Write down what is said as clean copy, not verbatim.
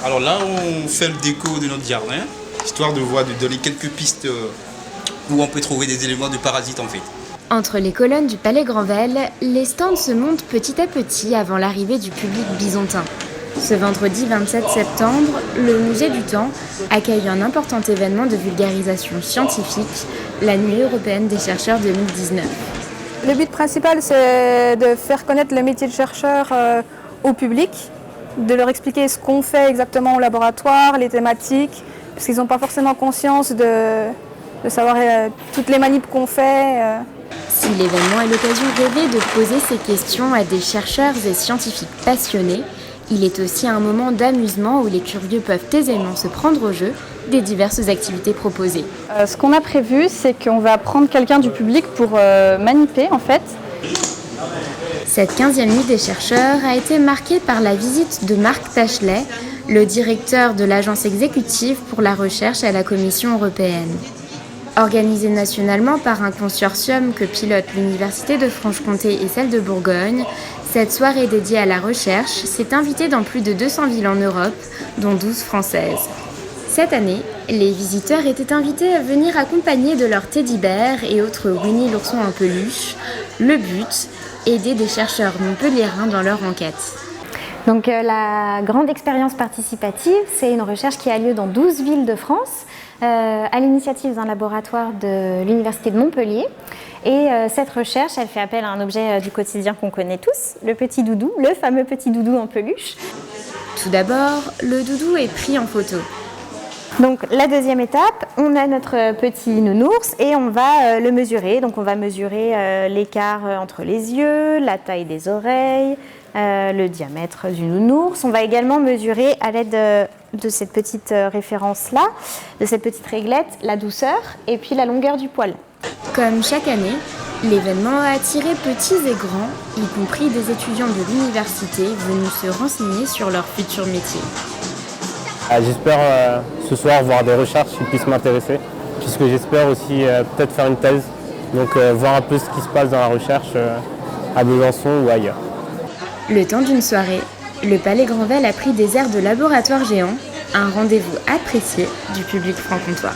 Alors là, on fait le déco de notre jardin, histoire de donner quelques pistes où on peut trouver des éléments de parasites en fait. Entre les colonnes du Palais Granvelle, les stands se montent petit à petit avant l'arrivée du public bisontin. Ce vendredi 27 septembre, le Musée du Temps accueille un important événement de vulgarisation scientifique, la Nuit européenne des chercheurs 2019. Le but principal, c'est de faire connaître le métier de chercheur au public, de leur expliquer ce qu'on fait exactement au laboratoire, les thématiques, parce qu'ils n'ont pas forcément conscience de savoir toutes les manips qu'on fait. Si l'événement est l'occasion rêvée de poser ces questions à des chercheurs et scientifiques passionnés, il est aussi un moment d'amusement où les curieux peuvent aisément se prendre au jeu des diverses activités proposées. Ce qu'on a prévu, c'est qu'on va prendre quelqu'un du public pour maniper en fait. Cette 15e nuit des chercheurs a été marquée par la visite de Marc Tachelet, le directeur de l'Agence exécutive pour la recherche à la Commission européenne. Organisée nationalement par un consortium que pilotent l'Université de Franche-Comté et celle de Bourgogne, cette soirée dédiée à la recherche s'est invitée dans plus de 200 villes en Europe, dont 12 françaises. Cette année, les visiteurs étaient invités à venir accompagnés de leurs teddy-bears et autres Winnie l'ourson en peluche. Le but, aider des chercheurs montpelliérains dans leur enquête. Donc la grande expérience participative, c'est une recherche qui a lieu dans 12 villes de France, à l'initiative d'un laboratoire de l'Université de Montpellier. Et cette recherche, elle fait appel à un objet du quotidien qu'on connaît tous, le petit doudou, le fameux petit doudou en peluche. Tout d'abord, le doudou est pris en photo. Donc la deuxième étape, on a notre petit nounours et on va le mesurer. Donc on va mesurer l'écart entre les yeux, la taille des oreilles, le diamètre du nounours. On va également mesurer à l'aide de cette petite référence-là, de cette petite réglette, la douceur et puis la longueur du poil. Comme chaque année, l'événement a attiré petits et grands, y compris des étudiants de l'université venus se renseigner sur leur futur métier. J'espère ce soir voir des recherches qui puissent m'intéresser, puisque j'espère aussi peut-être faire une thèse, donc voir un peu ce qui se passe dans la recherche à Besançon ou ailleurs. Le temps d'une soirée, le Palais Granvelle a pris des airs de laboratoire géant, un rendez-vous apprécié du public franc-comtois.